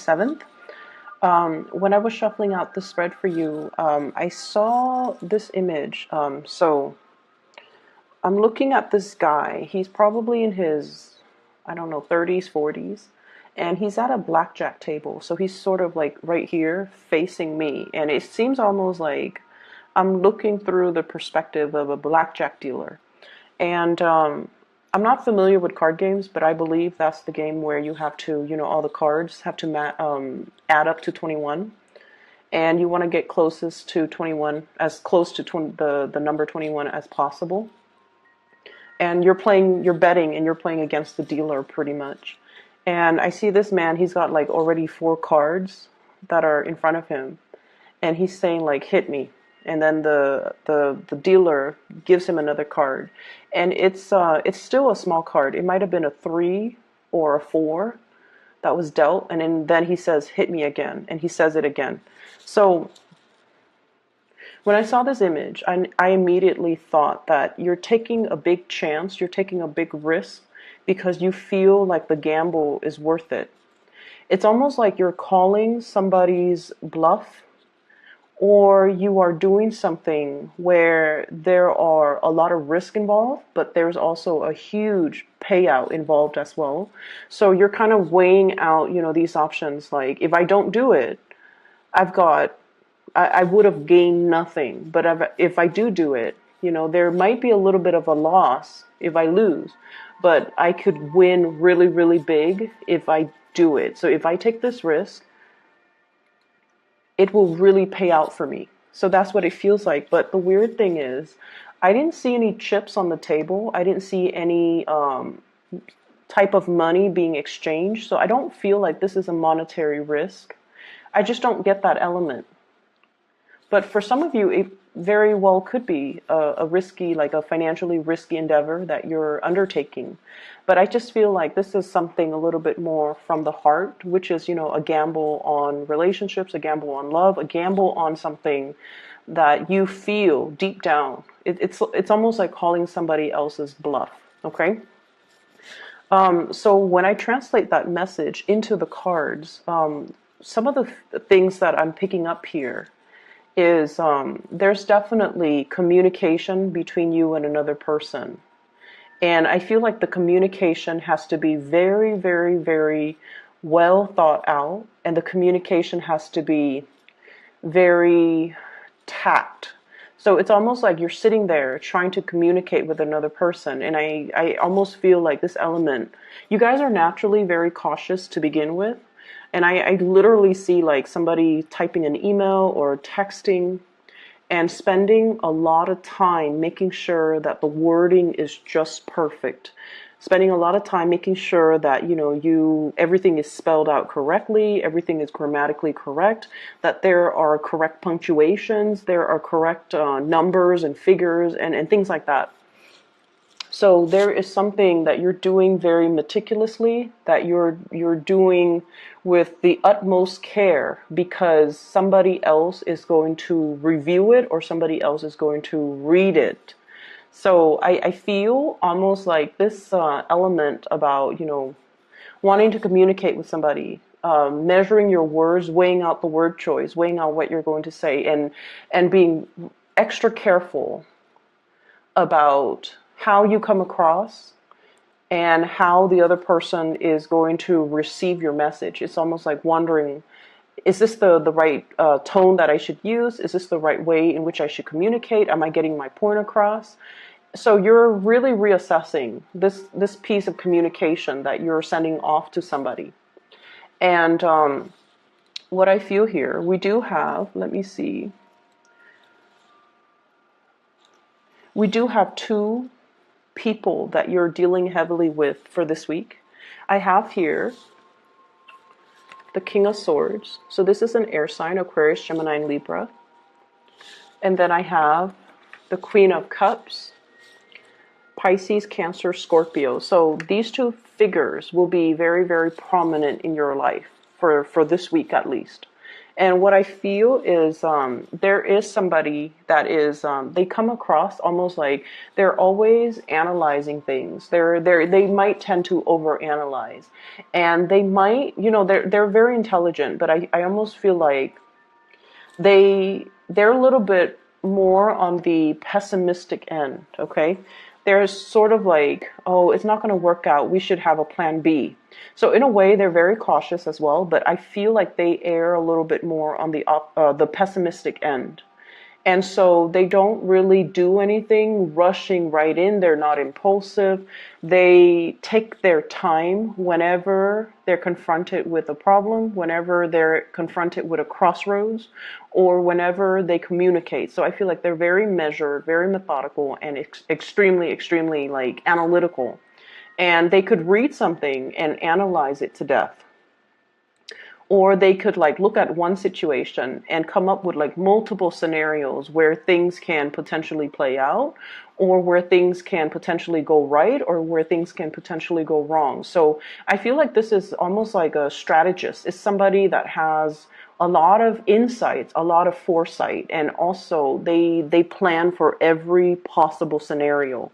7th. When I was shuffling out the spread for you, I saw this image. So I'm looking at this guy. He's probably in his, I don't know, 30s, 40s. And he's at a blackjack table. So he's sort of like right here facing me. And it seems almost like I'm looking through the perspective of a blackjack dealer. And I'm not familiar with card games, but I believe that's the game where you have to, all the cards have to add up to 21. And you want to get closest to 21, as close to the number 21 as possible. And you're betting, and you're playing against the dealer pretty much. And I see this man, he's got like already 4 cards that are in front of him. And he's saying like, hit me. And then the dealer gives him another card. And it's still a small card. It might have been a 3 or a 4 that was dealt. And then he says, hit me again. And he says it again. So when I saw this image, I immediately thought that you're taking a big chance, you're taking a big risk because you feel like the gamble is worth it. It's almost like you're calling somebody's bluff, or you are doing something where there are a lot of risk involved, but there's also a huge payout involved as well. So you're kind of weighing out, these options. Like, if I don't do it, I would have gained nothing. But if I do it, there might be a little bit of a loss if I lose, but I could win really, really big if I do it. So if I take this risk, it will really pay out for me. So that's what it feels like. But the weird thing is, I didn't see any chips on the table. I didn't see any type of money being exchanged. So I don't feel like this is a monetary risk. I just don't get that element. But for some of you, it very well could be a risky, like a financially risky endeavor that you're undertaking. But I just feel like this is something a little bit more from the heart, which is, a gamble on relationships, a gamble on love, a gamble on something that you feel deep down. It's almost like calling somebody else's bluff, okay? So when I translate that message into the cards, some of the things that I'm picking up here is there's definitely communication between you and another person. And I feel like the communication has to be very, very, very well thought out. And the communication has to be very tact. So it's almost like you're sitting there trying to communicate with another person. And I almost feel like this element, you guys are naturally very cautious to begin with. And I literally see like somebody typing an email or texting and spending a lot of time making sure that the wording is just perfect. Spending a lot of time making sure that, everything is spelled out correctly, everything is grammatically correct, that there are correct punctuations, there are correct numbers and figures and things like that. So there is something that you're doing very meticulously, that you're doing with the utmost care, because somebody else is going to review it or somebody else is going to read it. So I feel almost like this element about, wanting to communicate with somebody, measuring your words, weighing out the word choice, weighing out what you're going to say, and being extra careful about how you come across and how the other person is going to receive your message. It's almost like wondering, is this the right tone that I should use? Is this the right way in which I should communicate? Am I getting my point across? So you're really reassessing this piece of communication that you're sending off to somebody. And what I feel here, we do have, let me see, we do have 2 people that you're dealing heavily with for this week. I have here the King of Swords. So this is an air sign, Aquarius, Gemini, and Libra. And then I have the Queen of Cups, Pisces, Cancer, Scorpio. So these 2 figures will be very, very prominent in your life for this week at least. And what I feel is there is somebody that is they come across almost like they're always analyzing things. They might tend to overanalyze, and they might, they're very intelligent, but I almost feel like they're a little bit more on the pessimistic end, okay? There's sort of like, oh, it's not going to work out. We should have a plan B. So in a way, they're very cautious as well, but I feel like they err a little bit more on the pessimistic end. And so they don't really do anything rushing right in. They're not impulsive. They take their time whenever they're confronted with a problem, whenever they're confronted with a crossroads, or whenever they communicate. So I feel like they're very measured, very methodical, and extremely, extremely like analytical. And they could read something and analyze it to death. Or they could like look at one situation and come up with like multiple scenarios where things can potentially play out, or where things can potentially go right, or where things can potentially go wrong. So I feel like this is almost like a strategist. It's somebody that has a lot of insights, a lot of foresight, and also they plan for every possible scenario.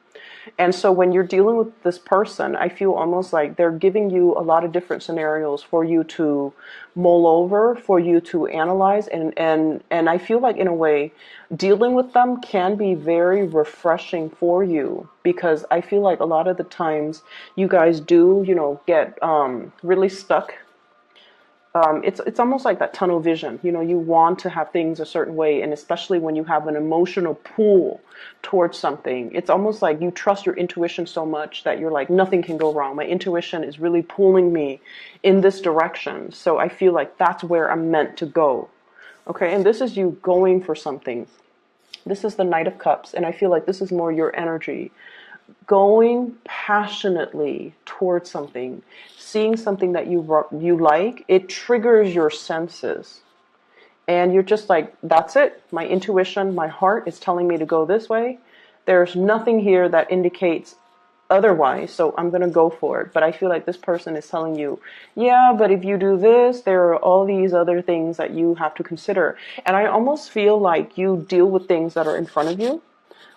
And so when you're dealing with this person, I feel almost like they're giving you a lot of different scenarios for you to mull over, for you to analyze. And I feel like in a way, dealing with them can be very refreshing for you, because I feel like a lot of the times you guys do, get really stuck. It's almost like that tunnel vision. You want to have things a certain way, and especially when you have an emotional pull towards something, it's almost like you trust your intuition so much that you're like, nothing can go wrong. My intuition is really pulling me in this direction. So I feel like that's where I'm meant to go. Okay, and this is you going for something. This is the Knight of Cups, and I feel like this is more your energy. Going passionately towards something, seeing something that you like, it triggers your senses. And you're just like, that's it. My intuition, my heart is telling me to go this way. There's nothing here that indicates otherwise, so I'm going to go for it. But I feel like this person is telling you, yeah, but if you do this, there are all these other things that you have to consider. And I almost feel like you deal with things that are in front of you,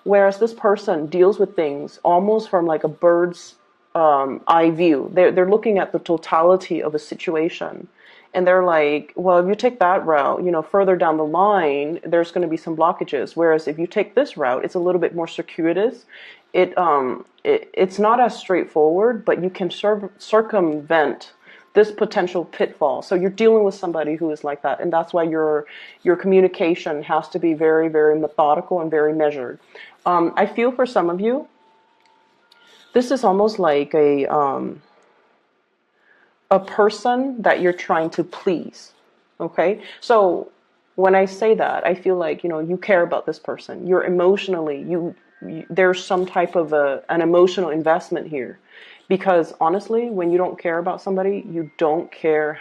whereas this person deals with things almost from like a bird's eye view. They're looking at the totality of a situation. And they're like, well, if you take that route, further down the line, there's going to be some blockages. Whereas if you take this route, it's a little bit more circuitous. It's not as straightforward, but you can circumvent this potential pitfall. So you're dealing with somebody who is like that, and that's why your communication has to be very, very methodical and very measured. I feel for some of you, this is almost like a person that you're trying to please. Okay, so when I say that, I feel like you care about this person. You're emotionally there's some type of an emotional investment here. Because honestly, when you don't care about somebody, you don't care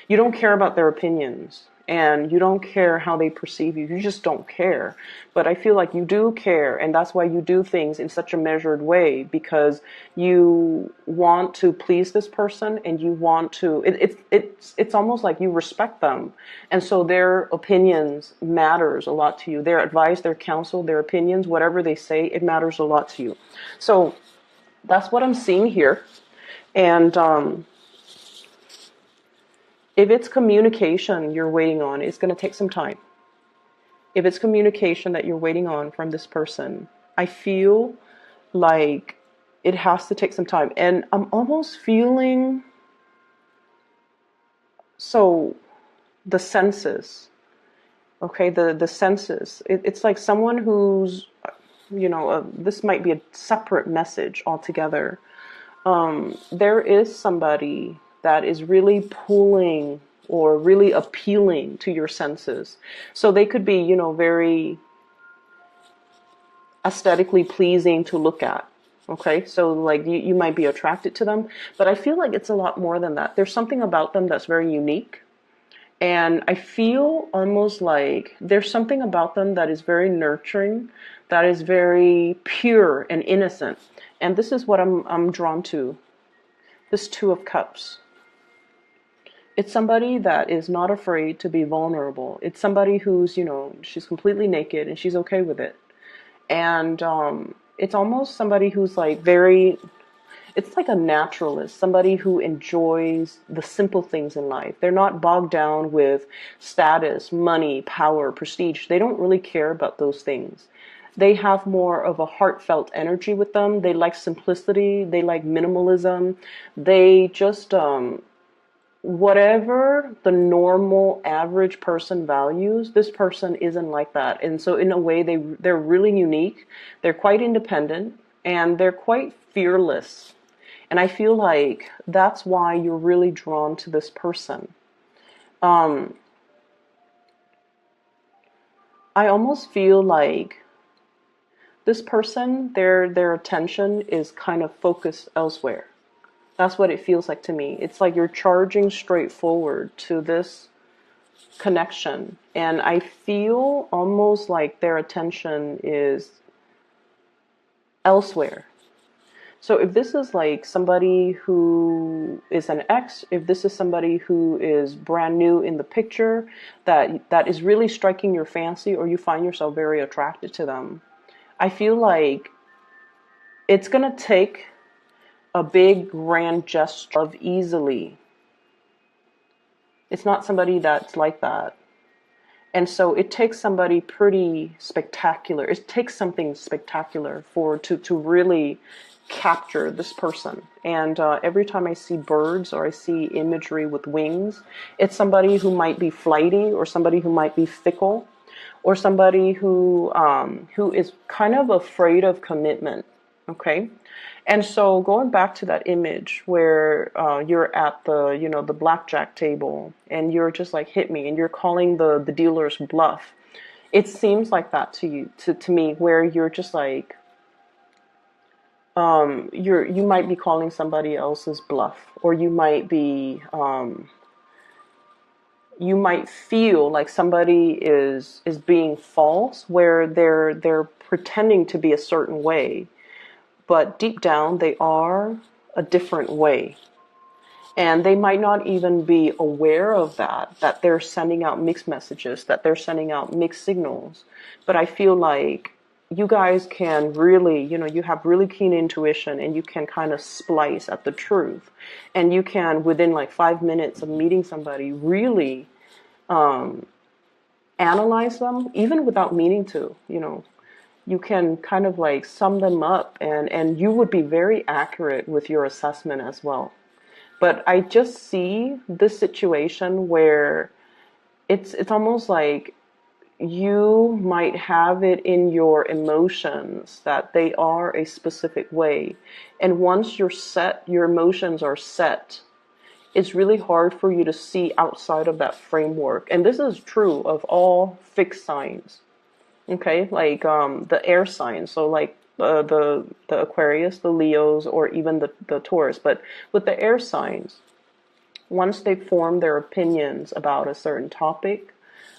you don't care about their opinions, and you don't care how they perceive you. You just don't care. But I feel like you do care, and that's why you do things in such a measured way, because you want to please this person, and you want to, it's almost like you respect them. And so their opinions matters a lot to you. Their advice, their counsel, their opinions, whatever they say, it matters a lot to you. So that's what I'm seeing here. And if it's communication you're waiting on, it's going to take some time. If it's communication that you're waiting on from this person, I feel like it has to take some time. And I'm almost feeling, so the senses, okay, the senses. It's like someone who's, this might be a separate message altogether. There is somebody that is really pulling or really appealing to your senses. So they could be, very aesthetically pleasing to look at. Okay, so like you might be attracted to them, but I feel like it's a lot more than that. There's something about them that's very unique. And I feel almost like there's something about them that is very nurturing, that is very pure and innocent. And this is what I'm drawn to. This Two of Cups. It's somebody that is not afraid to be vulnerable. It's somebody who's, she's completely naked and she's okay with it. And it's almost somebody who's like it's like a naturalist, somebody who enjoys the simple things in life. They're not bogged down with status, money, power, prestige. They don't really care about those things. They have more of a heartfelt energy with them. They like simplicity. They like minimalism. They just, whatever the normal average person values, this person isn't like that. And so in a way, they're really unique. They're quite independent and they're quite fearless. And I feel like that's why you're really drawn to this person. Um, I almost feel like this person, their attention is kind of focused elsewhere. That's what it feels like to me. It's like you're charging straight forward to this connection. And I feel almost like their attention is elsewhere. So if this is like somebody who is an ex, if this is somebody who is brand new in the picture, that is really striking your fancy, or you find yourself very attracted to them, I feel like it's going to take a big grand gesture of easily. It's not somebody that's like that. And so it takes somebody pretty spectacular. It takes something spectacular to really capture this person. And every time I see birds or I see imagery with wings, it's somebody who might be flighty, or somebody who might be fickle, or somebody who is kind of afraid of commitment. Okay. And so going back to that image where you're at the blackjack table and you're just like, hit me, and you're calling the dealer's bluff. It seems like that to you, to me, where you're just like, you might be calling somebody else's bluff, or you might feel like somebody is being false, where they're pretending to be a certain way, but deep down they are a different way. And they might not even be aware of that they're sending out mixed messages, that they're sending out mixed signals. But I feel like you guys can really, you have really keen intuition, and you can kind of splice at the truth. And you can, within like 5 minutes of meeting somebody, really analyze them, even without meaning to. You can kind of like sum them up, and you would be very accurate with your assessment as well. But I just see this situation where it's almost like you might have it in your emotions that they are a specific way. And once you're set, your emotions are set, it's really hard for you to see outside of that framework. And this is true of all fixed signs. Okay, like the air signs, so like the Aquarius, the Leos, or even the Taurus. But with the air signs, once they form their opinions about a certain topic,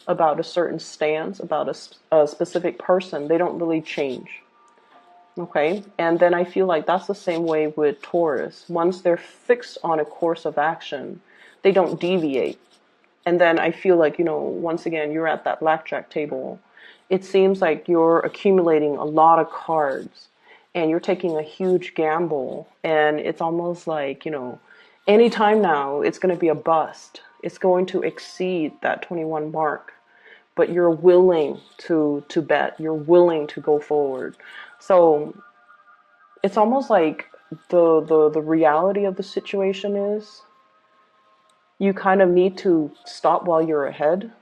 about a certain stance, about a specific person, they don't really change. Okay, and then I feel like that's the same way with Taurus. Once they're fixed on a course of action, they don't deviate. And then I feel like, once again, you're at that blackjack table. It seems like you're accumulating a lot of cards and you're taking a huge gamble. And it's almost like, anytime now it's going to be a bust. It's going to exceed that 21 mark. But you're willing to bet. You're willing to go forward. So it's almost like the reality of the situation is, you kind of need to stop while you're ahead.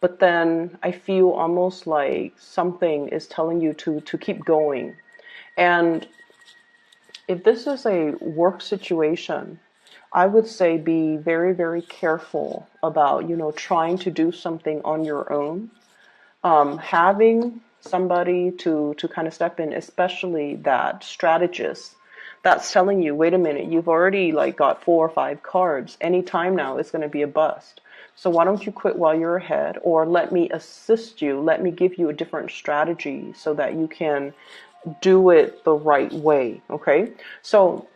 But then I feel almost like something is telling you to keep going. And if this is a work situation, I would say be very, very careful about, trying to do something on your own. Having somebody to kind of step in, especially that strategist that's telling you, wait a minute, you've already like got 4 or 5 cards. Anytime now it's going to be a bust. So why don't you quit while you're ahead, or let me assist you. Let me give you a different strategy so that you can do it the right way. Okay. So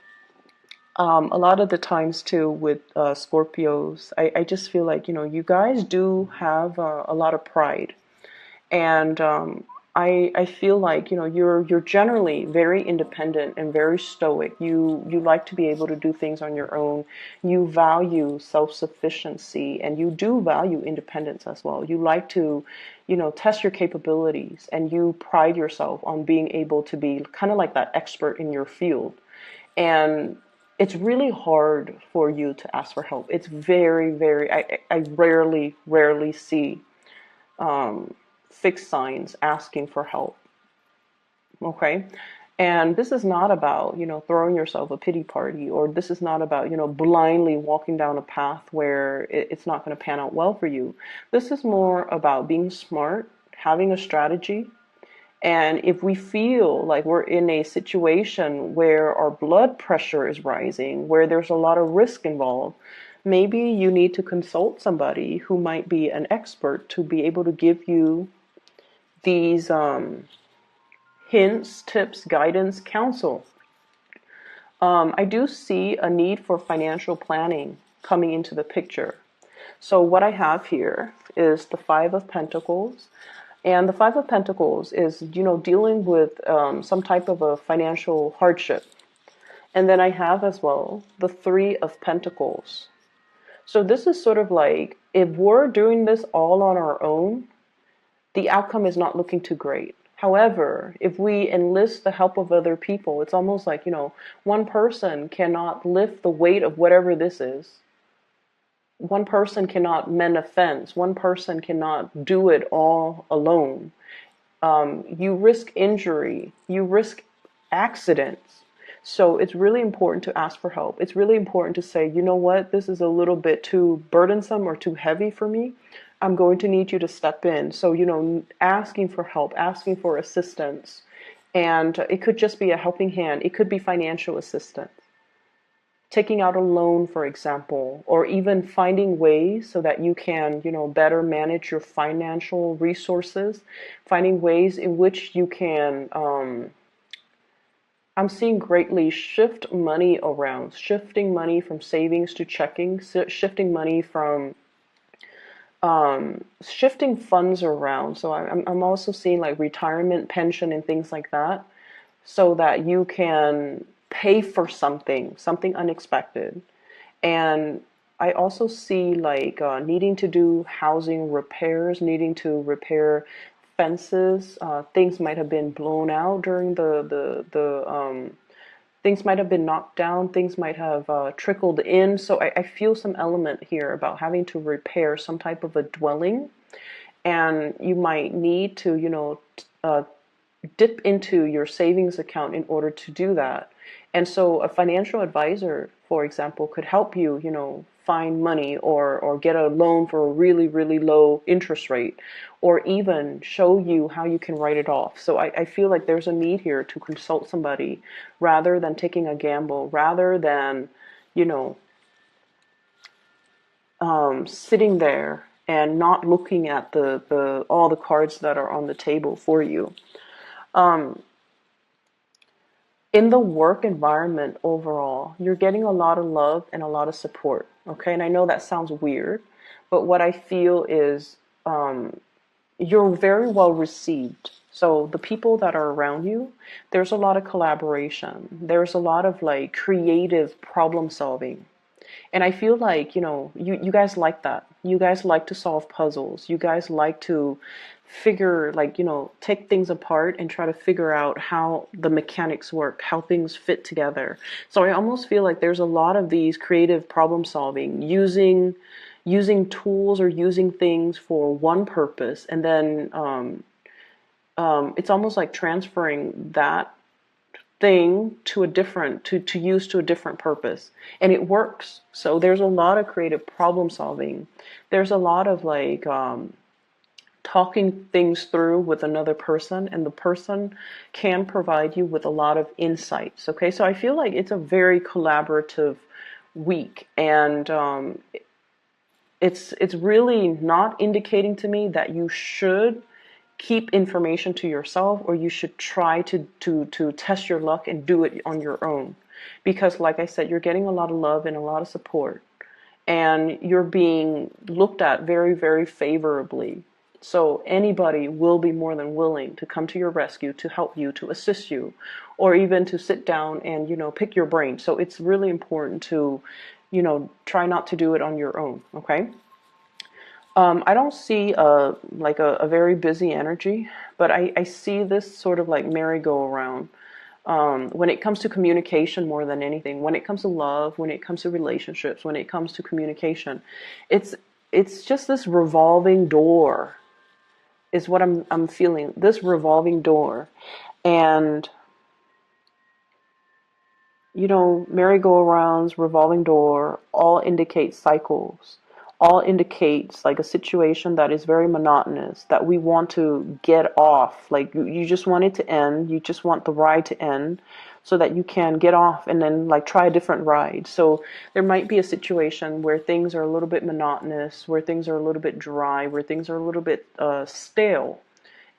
A lot of the times too with Scorpios, I just feel like, you guys do have a lot of pride. And I feel like, you're generally very independent and very stoic. You like to be able to do things on your own. You value self-sufficiency, and you do value independence as well. You like to, test your capabilities, and you pride yourself on being able to be kind of like that expert in your field. And it's really hard for you to ask for help. It's very, very, I rarely see fixed signs asking for help. Okay. And this is not about, throwing yourself a pity party, or this is not about, blindly walking down a path where it's not going to pan out well for you. This is more about being smart, having a strategy. And if we feel like we're in a situation where our blood pressure is rising, where there's a lot of risk involved, maybe you need to consult somebody who might be an expert to be able to give you these hints, tips, guidance, counsel. I do see a need for financial planning coming into the picture. So what I have here is the Five of Pentacles. And the Five of Pentacles is, dealing with some type of a financial hardship. And then I have as well the Three of Pentacles. So this is sort of like, if we're doing this all on our own, the outcome is not looking too great. However, if we enlist the help of other people, it's almost like, one person cannot lift the weight of whatever this is. One person cannot mend a fence. One person cannot do it all alone. You risk injury. You risk accidents. So it's really important to ask for help. It's really important to say, you know what, this is a little bit too burdensome or too heavy for me. I'm going to need you to step in. So, asking for help, asking for assistance. And it could just be a helping hand. It could be financial assistance. Taking out a loan, for example, or even finding ways so that you can, better manage your financial resources. Finding ways in which you can, I'm seeing greatly shift money around, shifting money from savings to checking, shifting money from shifting funds around. So I'm also seeing like retirement pension and things like that, so that you can pay for something unexpected. And I also see like needing to do housing repairs, needing to repair fences. Things might have been blown out during the things might have been knocked down, things might have trickled in. So I feel some element here about having to repair some type of a dwelling. And you might need to, dip into your savings account in order to do that. And so a financial advisor, for example, could help you, find money, or get a loan for a really, really low interest rate, or even show you how you can write it off. So I feel like there's a need here to consult somebody rather than taking a gamble, rather than, sitting there and not looking at the all the cards that are on the table for you. In the work environment overall, you're getting a lot of love and a lot of support. Okay, and I know that sounds weird, but what I feel is you're very well received. So the people that are around you, there's a lot of collaboration. There's a lot of like creative problem solving. And I feel like, you guys like that. You guys like to solve puzzles. You guys like to figure, like, take things apart and try to figure out how the mechanics work, how things fit together. So I almost feel like there's a lot of these creative problem solving, using tools or using things for one purpose, and then it's almost like transferring that thing to a different to use to a different purpose, and it works. So there's a lot of creative problem solving. There's a lot of like talking things through with another person, and the person can provide you with a lot of insights. Okay, so I feel like it's a very collaborative week, and it's really not indicating to me that you should keep information to yourself, or you should try to test your luck and do it on your own. because like I said, you're getting a lot of love and a lot of support, and you're being looked at very, very favorably. So anybody will be more than willing to come to your rescue, to help you, to assist you, or even to sit down and, pick your brain. So it's really important to, try not to do it on your own, okay? I don't see a very busy energy, but I see this sort of like merry-go-round. When it comes to communication more than anything, when it comes to love, when it comes to relationships, when it comes to communication, it's just this revolving door is what I'm feeling. This revolving door, and merry-go-rounds, revolving door, all indicate cycles. All indicates like a situation that is very monotonous, that we want to get off. Like you just want it to end. You just want the ride to end so that you can get off and then like try a different ride. So there might be a situation where things are a little bit monotonous, where things are a little bit dry, where things are a little bit stale,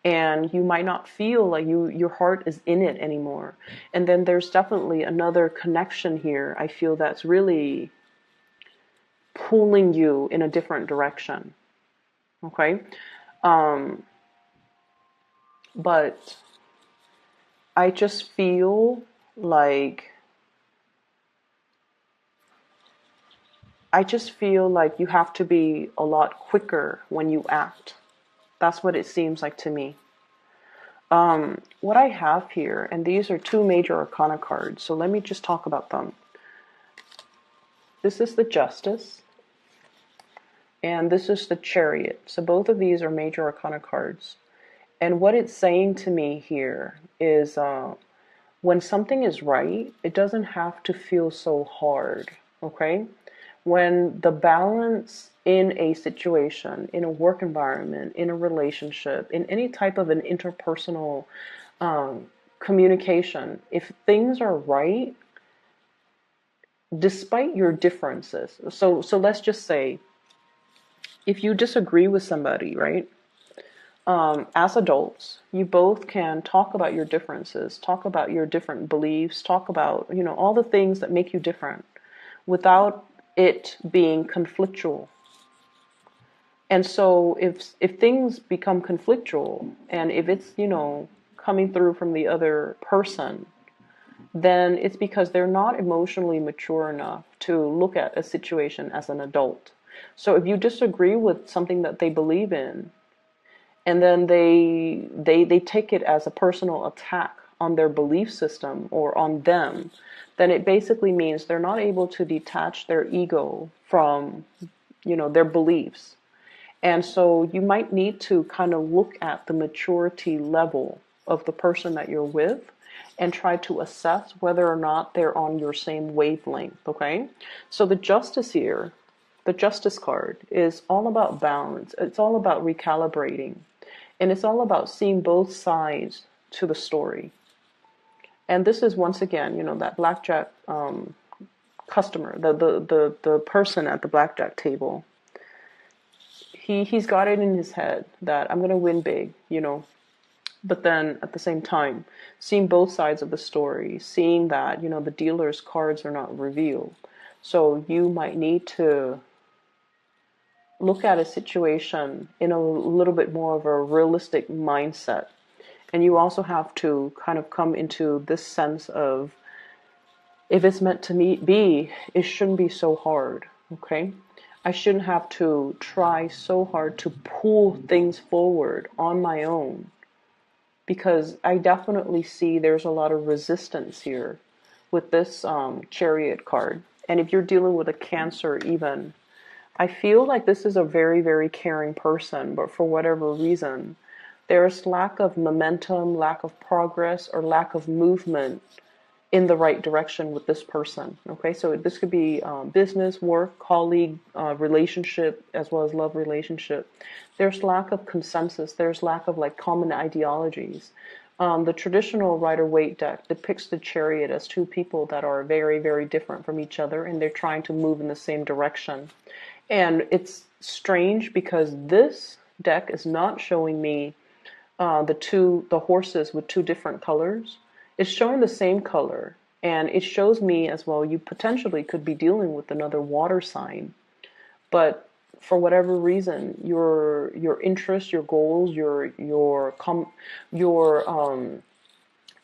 and you might not feel like your heart is in it anymore. And then there's definitely another connection here, I feel, that's really pulling you in a different direction. Okay? But I just feel like you have to be a lot quicker when you act. That's what it seems like to me. What I have here, and these are two major arcana cards, so let me just talk about them. This is the Justice, and this is the Chariot. So both of these are major arcana cards. And what it's saying to me here is when something is right, it doesn't have to feel so hard, okay? When the balance in a situation, in a work environment, in a relationship, in any type of an interpersonal communication, if things are right, despite your differences. So let's just say, if you disagree with somebody, right? As adults, you both can talk about your differences, talk about your different beliefs, talk about, all the things that make you different without it being conflictual. And so if things become conflictual, and if it's, coming through from the other person, then it's because they're not emotionally mature enough to look at a situation as an adult. So if you disagree with something that they believe in, and then they take it as a personal attack on their belief system or on them, then it basically means they're not able to detach their ego from, their beliefs. And so you might need to kind of look at the maturity level of the person that you're with and try to assess whether or not they're on your same wavelength, okay? So the Justice here, the Justice card, is all about balance. It's all about recalibrating. And it's all about seeing both sides to the story. And this is, once again, that blackjack customer, the person at the blackjack table. He's got it in his head that I'm going to win big, But then at the same time, seeing both sides of the story, seeing that, the dealer's cards are not revealed. So you might need to look at a situation in a little bit more of a realistic mindset. And you also have to kind of come into this sense of, if it's meant to be, it shouldn't be so hard, okay? I shouldn't have to try so hard to pull things forward on my own, because I definitely see there's a lot of resistance here with this Chariot card. And if you're dealing with a Cancer even, I feel like this is a very, very caring person, but for whatever reason, there's lack of momentum, lack of progress, or lack of movement in the right direction with this person. Okay, so this could be business, work, colleague, relationship, as well as love relationship. There's lack of consensus. There's lack of like common ideologies. The traditional Rider-Waite deck depicts the Chariot as two people that are very, very different from each other, and they're trying to move in the same direction. And it's strange because this deck is not showing me the horses with two different colors. It's showing the same color, And it shows me as well, you potentially could be dealing with another water sign, but for whatever reason, your interests, your goals, your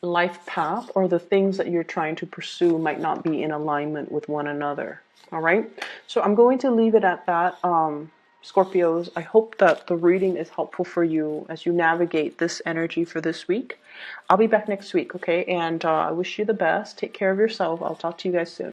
life path, or the things that you're trying to pursue might not be in alignment with one another. All right. So I'm going to leave it at that. Scorpios, I hope that the reading is helpful for you as you navigate this energy for this week. I'll be back next week, okay? And I wish you the best. Take care of yourself. I'll talk to you guys soon.